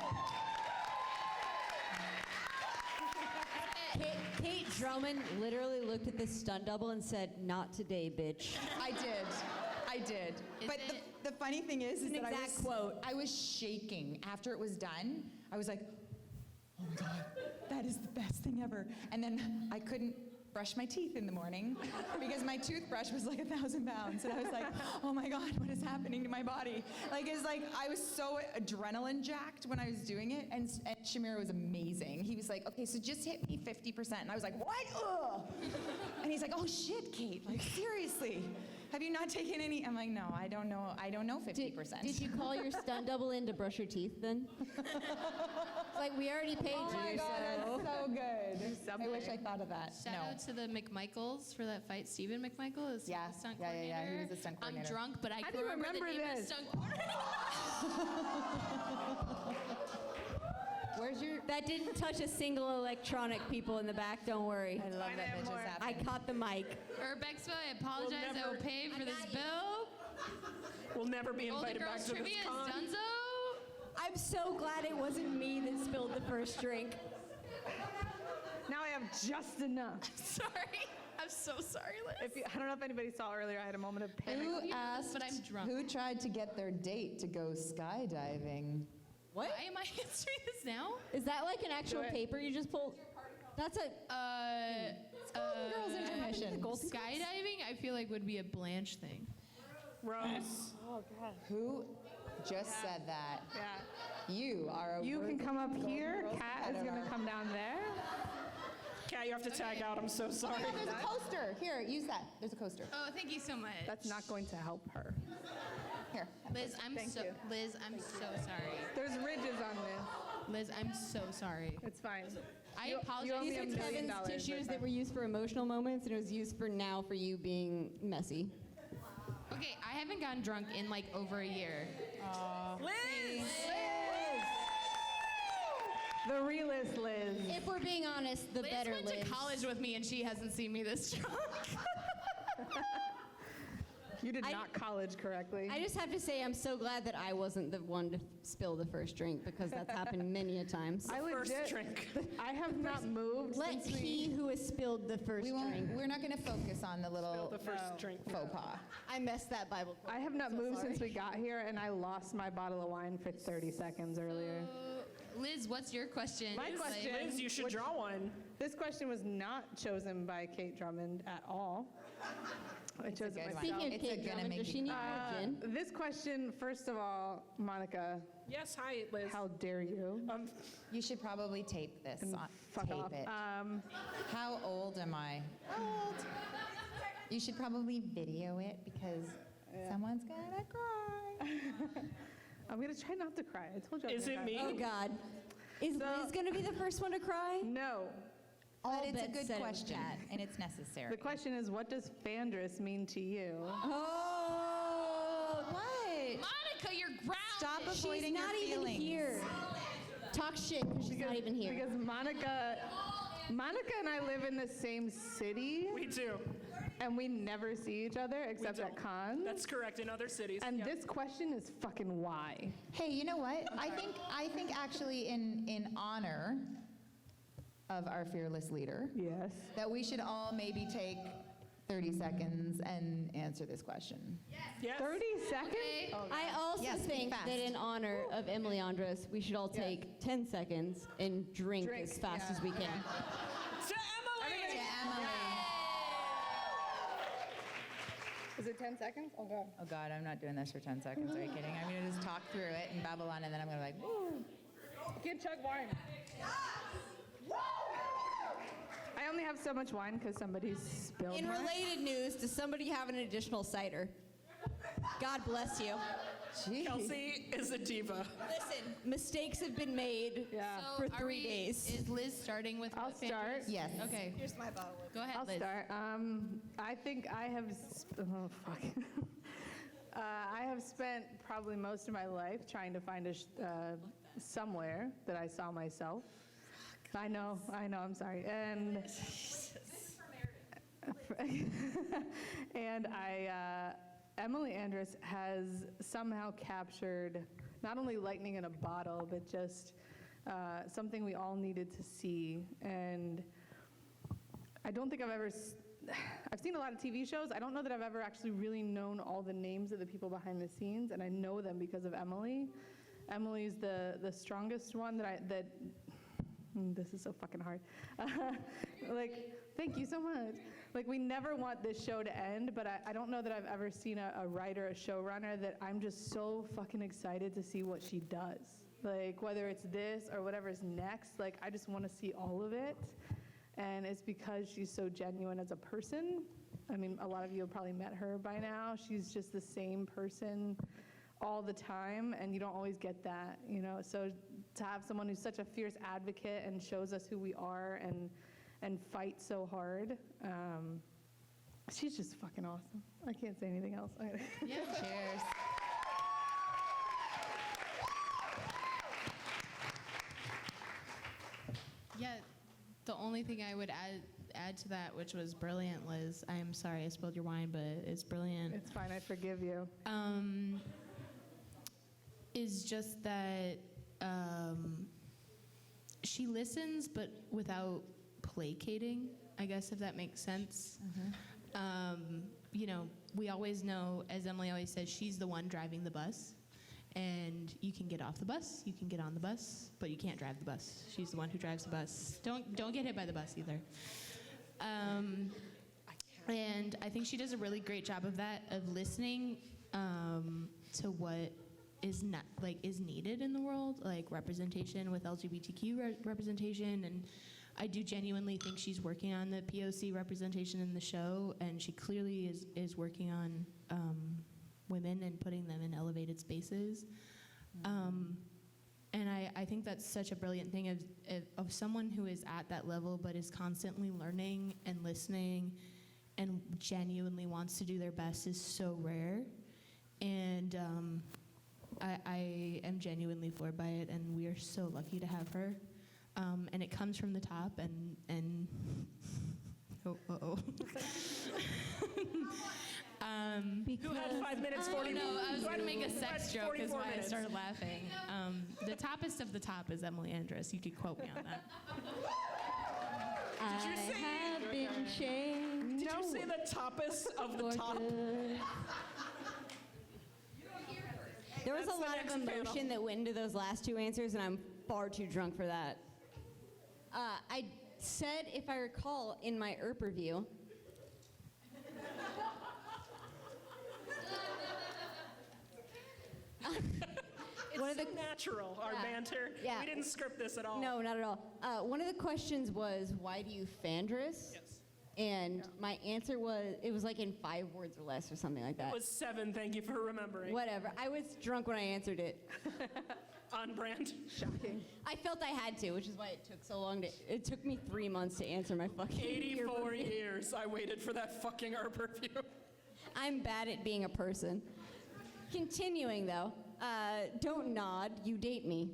Kate Drummond literally looked at this stunt double and said, "Not today, bitch." I did. Is But it- the funny thing is an that exact quote. I was shaking after it was done. I was like, oh my God, that is the best thing ever. And then I couldn't brush my teeth in the morning because my toothbrush was like 1,000 pounds. And I was like, oh my God, what is happening to my body? I was so adrenaline jacked when I was doing it. And Shamir was amazing. He was like, okay, so just hit me 50%. And I was like, what? Ugh. And he's like, oh shit, Kate, seriously. Have you not taken any? I'm like, no, I don't know 50%. Did you call your stunt double in to brush your teeth then? It's like, we already paid Oh my you, God, so. that's so good. I wish I thought of that. Shout No. out to the McMichaels for that fight. Stephen McMichael is Yeah, the stunt yeah, coordinator. yeah, he was the stunt coordinator. I'm drunk, but I How can do you remember the remember name of the this? stunt coordinator. Where's your? That didn't touch a single electronic, people in the back. Don't worry. I love that that just I happened. caught the mic. Earp Expo, I apologize. I never- will pay for this bill. We'll never be Golden invited back Girls to this Trivia is con. Dunzo. I'm so glad it wasn't me that spilled the first drink. Now I have just enough. Sorry. I'm so sorry, Liz. I don't know if anybody saw earlier, I had a moment of panic. Who asked, But I'm drunk. who tried to get their date to go skydiving? What? Why am I answering this now? Is that like an actual Do it. paper you just pulled? That's a Girls intermission. Skydiving, I feel like would be a Blanche thing. Rose. Who just said that? Yeah. You are a You can worthy come up Golden here, Girls Kat is gonna competitor. come down there. Kat, you have to tag out. I'm so sorry. Oh, there's a coaster. Here, use that. There's a coaster. Oh, thank you so much. That's not going to help her. Here. Liz, I'm Thank you. Liz, I'm so sorry. There's ridges on this. Liz, I'm so sorry. It's fine. I You apologize. owe me These $1 are million, Kevin's tissues but that were used for emotional moments, and it was used for now for you being messy. Okay, I haven't gotten drunk in like over a year. Liz! The realist Liz. If we're being honest, the Liz better went Liz. to college with me and she hasn't seen me this drunk. You did I- not college correctly. I just have to say, I'm so glad that I wasn't the one to spill the first drink because that's happened many a times. I First legit, drink. I have not moved Let since he who has spilled the first We won't, drink. we're not going to focus on the little The first drink. faux pas. I messed that Bible quote. I have not I'm so moved sorry. since we got here, and I lost my bottle of wine for 30 seconds earlier. Liz, what's your question? My It's like- question- Liz, you should draw one. This question was not chosen by Kate Drummond at all. I chose good it one. myself. Speaking of It's Kate gonna Drummond, make does you she need cry. more gin? This question, first of all, Monica, Yes, hi, Liz. how dare you? You should probably tape this. And On, fuck tape off. it. How old am I? How old? You should probably video it because someone's gonna cry. I'm gonna try not to cry. I told you. I was Is gonna it cry. me? Oh God. Is Liz going to be the first one to cry? No. All But it's a bets good set in question, chat. and it's necessary. The question is, what does Fandress mean to you? Oh, What? Monica, you're grounded. Stop she's avoiding not your even feelings. here. Talk shit because she's not even here. Because Monica and I live in the same city, We do. and we never see each other except at don't. cons. That's correct. In other cities. And yeah. this question is fucking why. Hey, you know what? I think actually in honor of our fearless leader, Yes. that we should all maybe take 30 seconds and answer this question. Yes. 30 seconds? Okay. Oh, I also Yes, be think fast. that in honor of Emily Andres, we should all take 10 seconds and drink as fast as we can. To Emily! To Emily. Is it 10 seconds? Oh, God. Oh God, I'm not doing this for 10 seconds. Are you kidding? I'm gonna just talk through it and babble on, and then I'm gonna be like, woo. You can chug wine. I only have so much wine because somebody spilled In mine. related news, does somebody have an additional cider? God bless you. Jeez. Kelsey is a diva. Listen, mistakes have been made Yeah. for are 3 days. Is Liz starting with I'll what Fandress? start. Yes. Okay. Here's my bottle. Go ahead, I'll Liz. start. I think I have, oh fuck. I have spent probably most of my life trying to find somewhere that I saw myself. I know, I'm sorry. And and Emily Andres has somehow captured not only lightning in a bottle, but just something we all needed to see. And I don't think I've seen a lot of TV shows. I don't know that I've ever actually really known all the names of the people behind the scenes, and I know them because of Emily. Emily's the strongest one this is so fucking hard. Thank you so much. We never want this show to end, but I don't know that I've ever seen a writer, a showrunner that I'm just so fucking excited to see what she does. Whether it's this or whatever's next, I just want to see all of it. And it's because she's so genuine as a person. I mean, a lot of you have probably met her by now. She's just the same person all the time, and you don't always get that, So to have someone who's such a fierce advocate and shows us who we are and fights so hard, she's just fucking awesome. I can't say anything else. Yeah. Cheers. Yeah, the only thing I would add to that, which was brilliant, Liz. I am sorry I spilled your wine, but it's brilliant. It's fine, I forgive you. is just that she listens, but without placating, I guess, if that makes sense. You know, we always know, as Emily always says, she's the one driving the bus. And you can get off the bus, you can get on the bus, but you can't drive the bus. She's the one who drives the bus. Don't get hit by the bus either. And I think she does a really great job of that, of listening to what is not is needed in the world, like representation with LGBTQ representation. And I do genuinely think she's working on the POC representation in the show, and she clearly is working on women and putting them in elevated spaces. And I think that's such a brilliant thing of someone who is at that level but is constantly learning and listening and genuinely wants to do their best is so rare. And I am genuinely floored by it, and we are so lucky to have her. And it comes from the top, and uh-oh. Who had 5 minutes, 40 No, I was going to make a Who sex had joke is 44 why I minutes. started laughing. The toppest of the top is Emily Andress. You could quote me on that. Did you say- I have been changed. Did you say the toppest of the for top? good. There was That's a the lot of next emotion panel. that went into those last two answers, and I'm far too drunk for that. I said, if I recall, in my Earp review, It's One of so the- natural, our Yeah. banter. Yeah. We didn't script this at all. no, not at all. One of the questions was, why do you fandress? Yes. And my answer was, it was like in 5 words or less or something like that. It was 7, thank you for remembering. Whatever. I was drunk when I answered it. On brand. Shocking. I felt I had to, which is why it took so long to. It took me 3 months to answer my fucking. 84 review. years I waited for that fucking Earp review. I'm bad at being a person. Continuing though, don't nod. You date me.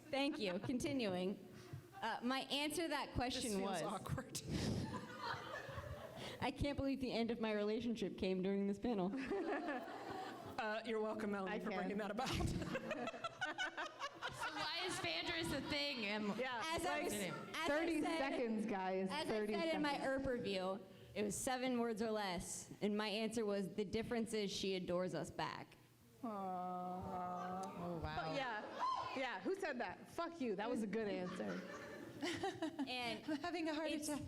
Thank you. Continuing. My answer to that This question feels was, awkward. I can't believe the end of my relationship came during this panel. You're welcome, Melanie, I for can. bringing that about. So why is fandress a thing? Yeah. As I was, as 30 I said, seconds, guys. As 30 I said in my seconds. Earp review, it was 7 words or less, and my answer was, the difference is she adores us back. Aww. Oh, wow. Oh, yeah. Who said that? Fuck you. That was a good answer. And I'm having a heart It's- attack.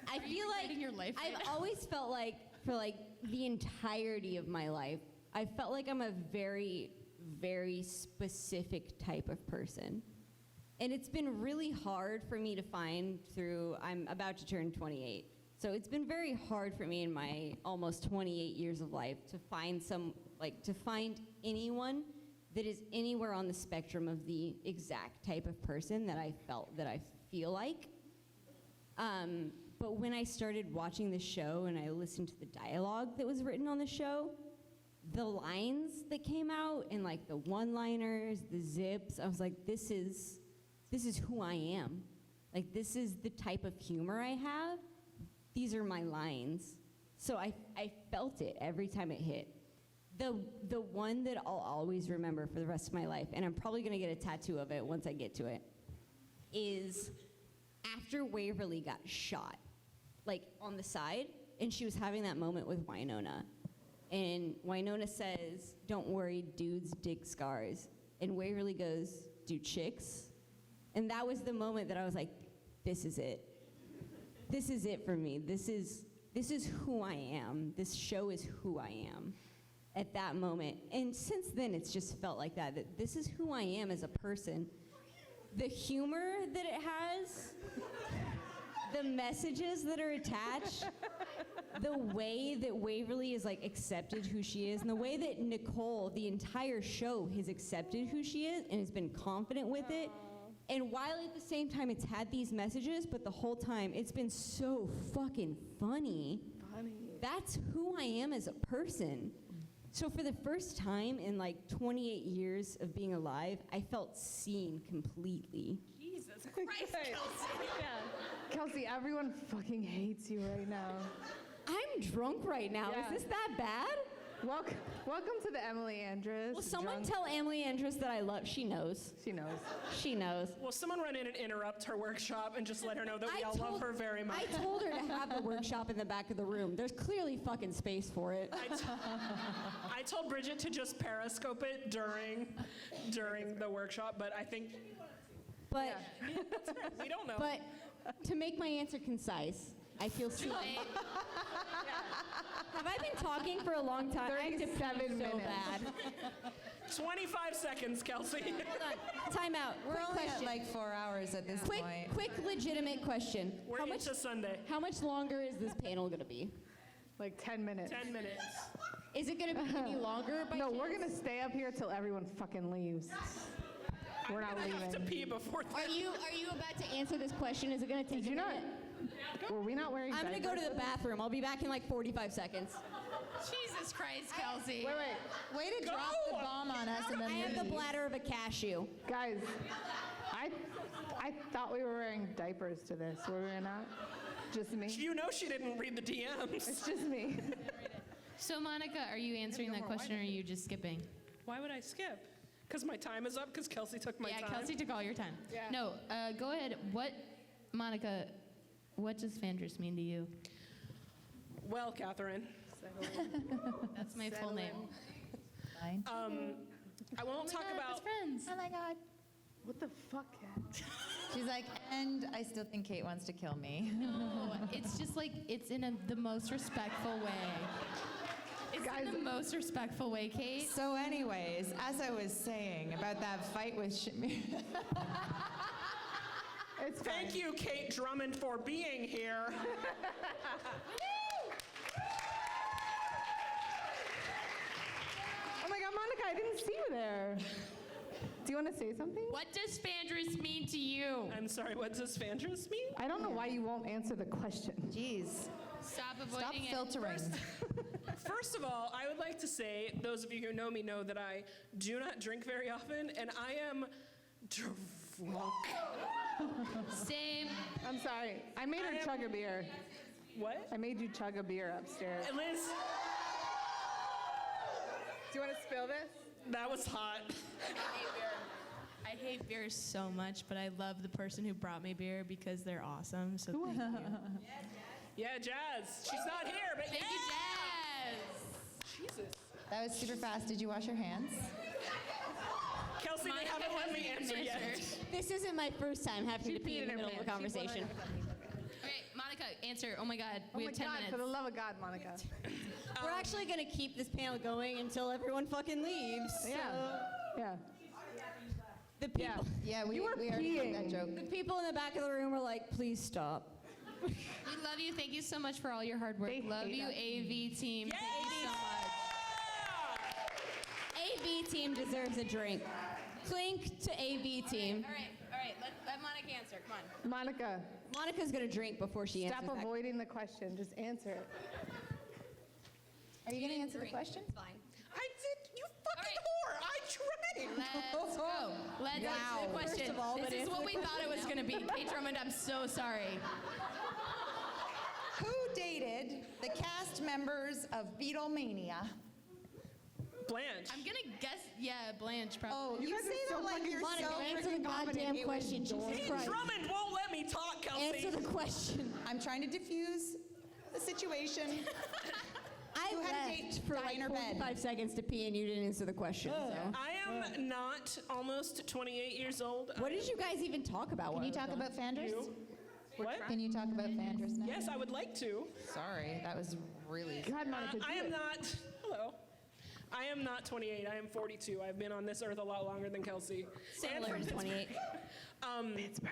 I feel like regretting your life right I've now? always felt like for like the entirety of my life, I felt like I'm a very, very specific type of person. And it's been really hard for me to find I'm about to turn 28. So it's been very hard for me in my almost 28 years of life to find to find anyone that is anywhere on the spectrum of the exact type of person that I feel like. But when I started watching the show and I listened to the dialogue that was written on the show, the lines that came out and like the one-liners, the zips, I was like, this is who I am. Like, this is the type of humor I have. These are my lines. So I felt it every time it hit. The one that I'll always remember for the rest of my life, and I'm probably gonna get a tattoo of it once I get to it, is after Waverly got shot, like on the side, and she was having that moment with Winona. And Winona says, don't worry, dudes dig scars. And Waverly goes, do chicks? And that was the moment that I was like, this is it. This is it for me. This is who I am. This show is who I am at that moment. And since then, it's just felt like that this is who I am as a person. The humor that it has, the messages that are attached, the way that Waverly is like accepted who she is, and the way that Nicole, the entire show, has accepted who she is and has been confident with it. And while at the same time it's had these messages, but the whole time it's been so fucking funny. That's who I am as a person. So for the first time in like 28 years of being alive, I felt seen completely. Jesus Christ, Kelsey. Yeah. Kelsey, everyone fucking hates you right now. I'm drunk right now. Yeah. Is this that bad? Welcome to the Emily Andress. Will someone drunk- tell Emily Andress that I love? She knows. She knows. She knows. Will someone run in and interrupt her workshop and just let her know that we all love her very much? I told her to have the workshop in the back of the room. There's clearly fucking space for it. I told Bridget to just periscope it during the workshop, but I think But we don't know. but to make my answer concise, I feel seen. Have I been talking for a long time? I have to pee 37 so minutes. bad. 25 seconds, Kelsey. Hold on. Time out. We're Quick only question. at like 4 hours at this point. Quick, legitimate question. We're into Sunday. How much longer is this panel gonna be? Like 10 minutes. 10 minutes. Is it gonna be any longer? By No, chance? we're gonna stay up here till everyone fucking leaves. We're not I have to leaving. pee before Are you about to answer this question? Is it gonna take Did a you not? minute? Were we not wearing I'm gonna go to diapers? the bathroom. I'll be back in like 45 seconds. Jesus Christ, Kelsey. Wait. Way to drop the bomb on us and I then have the leave. bladder of a cashew. Guys, I thought we were wearing diapers to this. Were we not? Just me? You know she didn't read the DMs. It's just me. So, Monica, are you answering that question or are you just skipping? Why would I skip? Because my time is up? Because Kelsey took my time? Kelsey took all your time. Yeah. No, go ahead. Monica, what does Fandris mean to you? Well, Catherine, That's my full name. Fine. I won't talk about... friends. Oh my God. What the fuck, Kat? She's like, and I still think Kate wants to kill me. No, it's just like, it's in the most respectful way. It's in the most respectful way, Kate. So anyways, as I was saying about that fight with Shamir. It's fine. Thank you, Kate Drummond, for being here. Oh my God, Monica, I didn't see you there. Do you want to say something? What does Fandris mean to you? I'm sorry, what does Fandris mean? I don't know why you won't answer the question. Jeez. Stop Stop avoiding it. filtering. First of all, I would like to say, those of you who know me know that I do not drink very often, and I am drunk. Same. I'm sorry. I made her chug a beer. What? I made you chug a beer upstairs. Liz, Do you want to spill this? that was hot. I hate beer so much, but I love the person who brought me beer because they're awesome. So thank you. Yeah, Jazz. She's not here, but Thank yeah. you, Jazz. Jesus. That was super fast. Did you wash your hands? Kelsey, they Monica haven't let me hasn't answer yet. answered. This isn't my first time having to pee in the middle of a conversation. Okay, Monica, answer. Oh my God, Oh we my have 10 God, minutes. for the love of God, Monica. We're actually gonna keep this panel going until everyone fucking leaves. So Yeah. the people, Yeah, we You were already made that peeing. joke. the people in the back of the room were like, please stop. We love you. Thank you so much for all your hard work. They Love hate you, us. AV team. Thank you so much. AV team deserves a drink. Clink to AV team. All right. Let Monica answer. Come on. Monica, Monica's gonna drink before she stop answers that. avoiding the question. Just answer it. Are you going to answer the question? Fine. I did, you fucking whore. I tried. Let's go. Let's answer the question. First of all, but this is answer what the we thought it was going to be. Kate Drummond, I'm so sorry. Who dated the cast members of Beatlemania? Blanche. I'm going to guess, Blanche probably. Oh, you guys say are so that like fucking you're Monica, so answer the freaking confident goddamn it was question. Jesus Doris. Kate Christ. Drummond won't let me talk, Kelsey. Answer the question. I'm trying to diffuse the situation. I Who had a date left for die like in her bed? 45 seconds to pee and you didn't answer the question. So. I am not almost 28 years old. What did you guys even talk about? Can while you I was talk gone? about Fanders? You? What? Can you talk about Fanders now? Yes, I would like to. Sorry, that was really. God, Monica, do I am it. not. Hello. I am not 28. I am 42. I've been on this earth a lot longer than Kelsey. And Similar from to 28. Pittsburgh.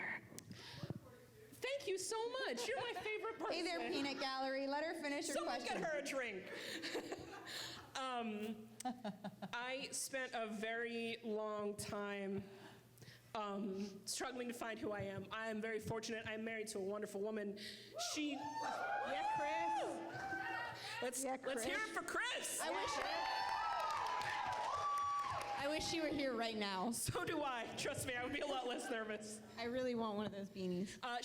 Thank you so much. You're my favorite person. Hey there, Peanut Gallery. Let her finish her Someone question. get her a drink. I spent a very long time struggling to find who I am. I am very fortunate. I'm married to a wonderful woman. She. Yeah, Chris. Let's Yeah, hear Chris. it for Chris. I wish. I wish she were here right now. So do I. Trust me, I would be a lot less nervous. I really want one of those beanies. I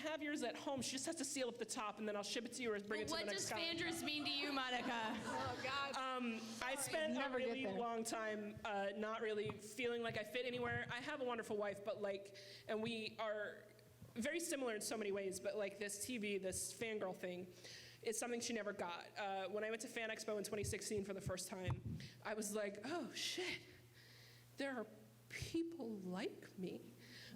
have yours at home. She just has to seal up the top, and then I'll ship it to you or bring it to the What next does con. Fandris mean to you, Monica? I spent a Never get really there. long time not really feeling like I fit anywhere. I have a wonderful wife, but and we are very similar in so many ways, but this TV, this fangirl thing, is something she never got. When I went to Fan Expo in 2016 for the first time, I was like, oh shit, there are people like me.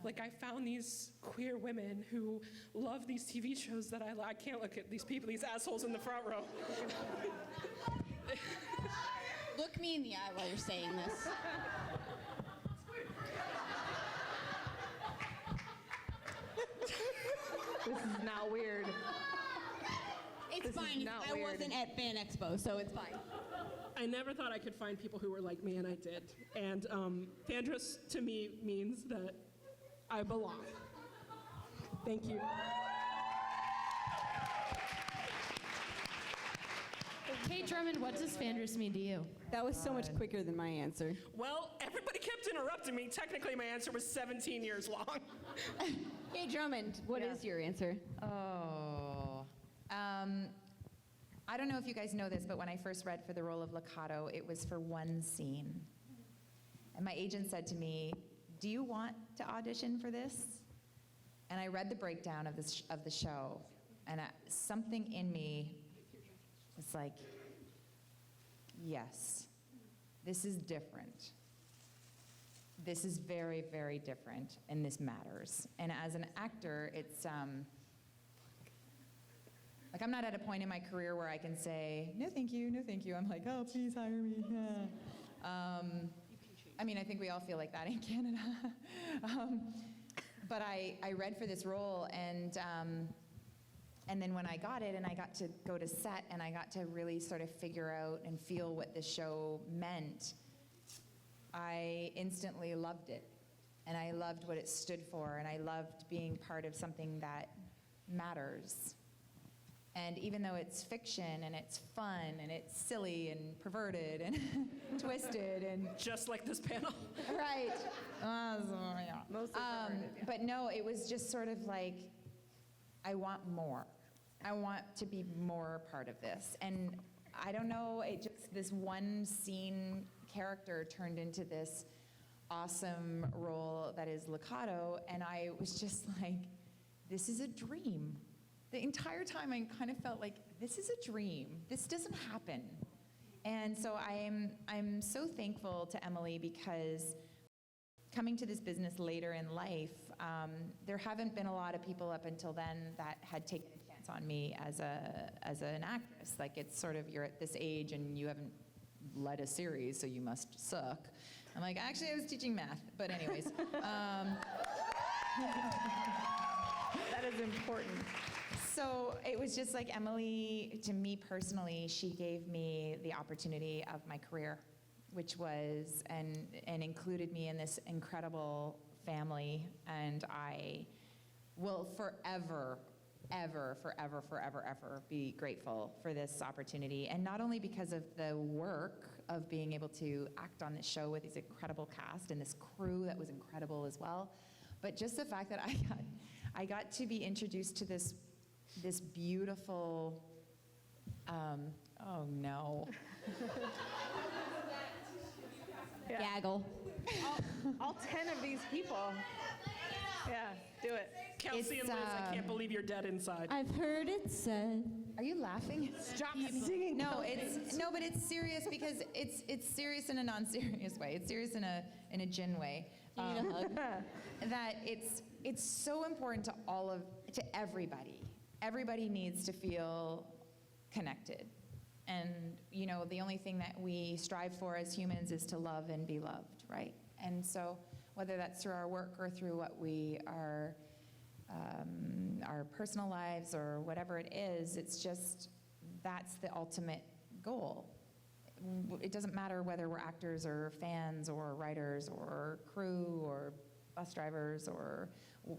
I found these queer women who love these TV shows that I can't look at these people, these assholes in the front row. Look me in the eye while you're saying this. This is now weird. It's This is fine. not I weird. wasn't at Fan Expo, so it's fine. I never thought I could find people who were like me, and I did. And Fandris to me means that I belong. Thank you. Hey, Drummond, what does Fandris mean to you? That was so much quicker than my answer. Well, everybody kept interrupting me. Technically, my answer was 17 years long. Hey, Drummond, what is your answer? Oh. I don't know if you guys know this, but when I first read for the role of Locato, it was for one scene. And my agent said to me, do you want to audition for this? And I read the breakdown of the show, and something in me was like, yes, this is different. This is very, very different, and this matters. And as an actor, it's, I'm not at a point in my career where I can say, no, thank you, no, thank you. I'm like, oh, please hire me. I mean, I think we all feel like that in Canada. But I read for this role, and then when I got it, and I got to go to set, and I got to really sort of figure out and feel what the show meant, I instantly loved it. And I loved what it stood for, and I loved being part of something that matters. And even though it's fiction, and it's fun, and it's silly, and perverted, and twisted, and Just like this panel. right. Mostly perverted, yeah. But no, it was just sort of like, I want more. I want to be more part of this. And I don't know, this one scene character turned into this awesome role that is Locato, and I was just like, this is a dream. The entire time I kind of felt like, this is a dream. This doesn't happen. And so I'm so thankful to Emily, because coming to this business later in life, there haven't been a lot of people up until then that had taken a chance on me as an actress. It's sort of, you're at this age and you haven't led a series, so you must suck. I'm like, actually, I was teaching math, but anyways. That is important. So it was just like Emily, to me personally, she gave me the opportunity of my career, which was, and included me in this incredible family, and I will forever, ever, forever, forever, ever be grateful for this opportunity. And not only because of the work of being able to act on this show with this incredible cast and this crew that was incredible as well, but just the fact that I got to be introduced to this beautiful, oh no. Gaggle. All 10 of these people. Yeah, do it. Kelsey and Liz, I can't believe you're dead inside. I've heard it said. Are you laughing? Stop singing. No, but it's serious, because it's serious in a non-serious way. It's serious in a gin way. Do you need a hug? That it's so important to everybody. Everybody needs to feel connected. And, the only thing that we strive for as humans is to love and be loved, right? And so whether that's through our work or through what we are, our personal lives or whatever it is, it's just, that's the ultimate goal. It doesn't matter whether we're actors or fans or writers or crew or bus drivers or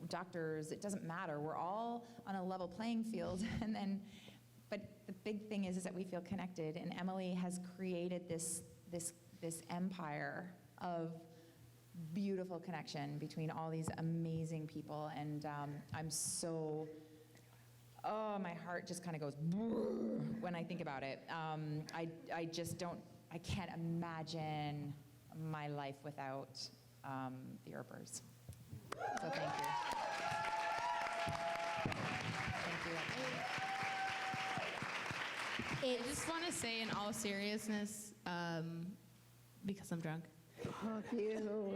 doctors. It doesn't matter. We're all on a level playing field. But the big thing is that we feel connected. And Emily has created this empire of beautiful connection between all these amazing people, and I'm so, oh, my heart just kind of goes when I think about it. I just don't, I can't imagine my life without the Earpers. So thank you. Thank you. I just want to say in all seriousness, because I'm drunk. Fuck you.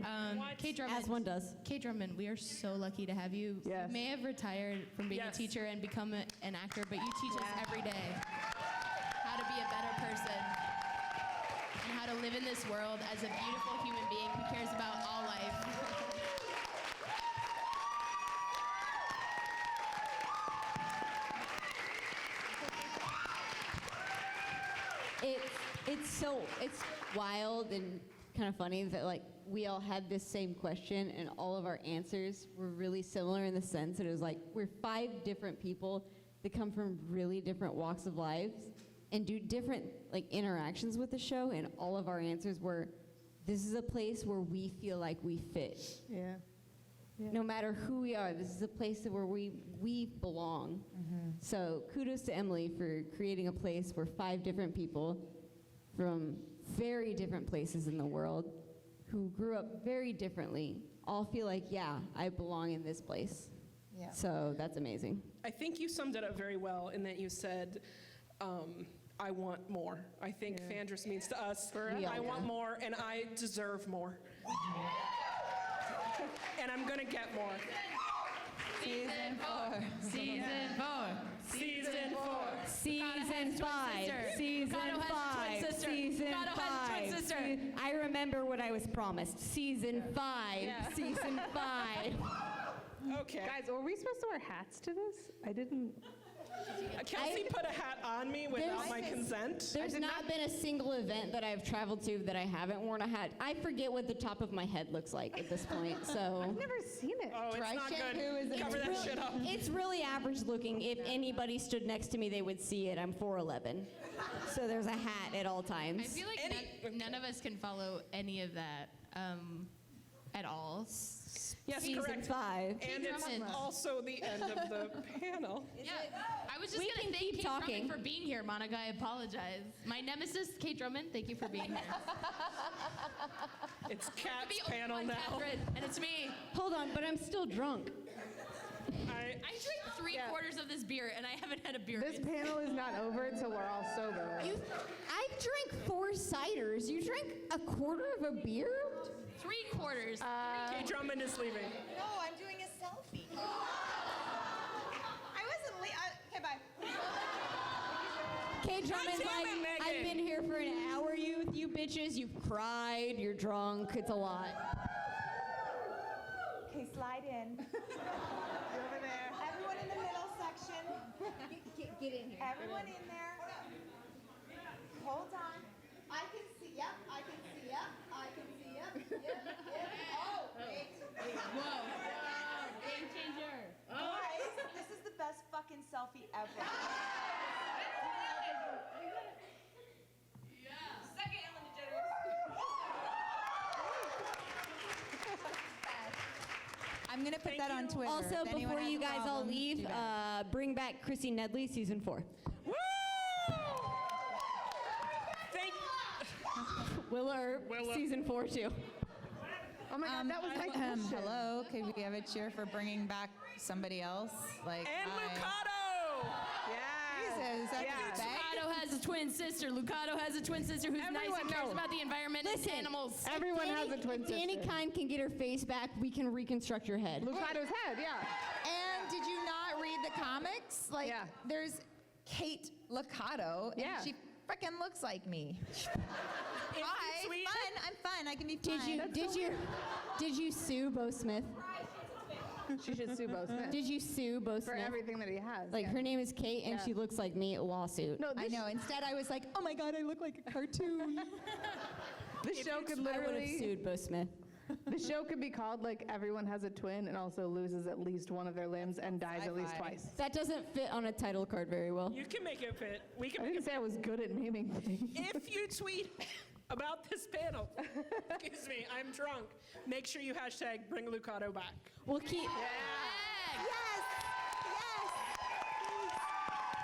Kate Drummond. As one does. Kate Drummond, we are so lucky to have you. Yes. You may have retired from being Yes. a teacher and become an actor, but you teach us every day how to be a better person and how to live in this world as a beautiful human being who cares about all life. It's wild and kind of funny that like we all had this same question and all of our answers were really similar in the sense that it was like we're 5 different people that come from really different walks of lives and do different like interactions with the show, and all of our answers were, this is a place where we feel like we fit. Yeah. No matter who we are, this is a place where we belong. So kudos to Emily for creating a place where 5 different people from very different places in the world who grew up very differently all feel like, yeah, I belong in this place. Yeah. So that's amazing. I think you summed it up very well in that you said, I want more. I think Fandris means to us, We all I want do. more and I deserve more. And I'm gonna get more. Season 4. Season 4. Season 4. Season 5. sister. Season Ricardo has a 5. twin sister. Season Ricardo has a twin 5. sister. I remember what I was promised. Season 5. Season 5. Okay. Guys, were we supposed to wear hats to this? I didn't. Kelsey put a hat on me without my consent. There's not been a single event that I've traveled to that I haven't worn a hat. I forget what the top of my head looks like at this point, so. I've never seen it. Oh, it's Dry not shampoo is good. a Cover that shit up. It's really average looking. If anybody stood next to me, they would see it. I'm 4'11". So there's a hat at all times. I feel like none of us can follow any of that at all. Yes, Season correct. 5. And it's Drummond. also the end of the panel. Yeah, I was just We gonna can thank keep Kate talking. Drummond for being here, Monica. I apologize. My nemesis, Kate Drummond. Thank you for being here. It's Be Kat's over panel by now. Catherine, and it's me. Hold on, but I'm still drunk. I drank 3/4 of this beer, and I haven't had a beer. This panel is not over until we're all sober. I drank 4 ciders. You drank a quarter of a beer? 3/4. Kate Drummond is leaving. No, I'm doing a selfie. I wasn't okay, bye. Kate Drummond's damn like, it, Megan. I've been here for an hour, you bitches. You've cried, you're drunk, it's a lot. Okay, slide in. Over there. Everyone in the middle section. Get in here. Everyone in there. Hold on. I can see. Yep, I can see. Yep, I can see. Yep. Yep. Oh, wait. Whoa. Game changer. Guys, this is the best fucking selfie ever. Second Ellen DeGeneres. I'm gonna put that on Twitter. Also, If anyone before has you a guys all problem, leave, do that. bring back Chrissy Nedley, season 4. Woo! Thank Willa Earp, Willa. season 4 too. Oh my God, that was my question. Hello, could we have a cheer for bringing back somebody else? Like, And hi. Lucado! Jesus, I can beg. Lucado has a twin sister. Lucado has a twin sister who's nice Everyone and cares knows. about the environment Listen. and animals. Everyone has a twin If Danny sister. Kime can get her face back, we can reconstruct your head. Lucado's head, yeah. And did you not read the comics? Like, Yeah. there's Kate Lucado, and Yeah. she frickin' looks like me. Hi, sweet. fun. I'm fun. I can be fun. Did you sue Bo Smith? She should sue Bo Smith Did you sue Bo for Smith? everything that he has. Like yeah. her name is Kate and Yeah. she looks like me. Lawsuit. No, I know. Instead, I was like, oh my God, I look like a cartoon. This show could I would have literally, sued Bo Smith. the show could be called like Everyone Has a Twin and also loses at least one of their limbs and dies at least sci-fi. twice. That doesn't fit on a title card very well. You can make it fit. We I can make didn't it say I was good at naming things. If you tweet about this panel. Excuse me, I'm drunk. Make sure you hashtag bring Lucado back. We'll keep. Yes! Yes!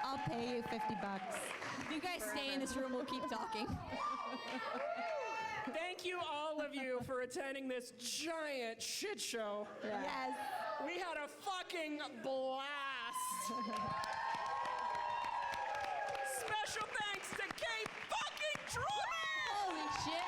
I'll pay you $50. You guys stay in this room. We'll keep talking. Thank you, all of you, for attending this giant shit show. Yes! We had a fucking blast. Special thanks to Kate fucking Drummond! Holy shit.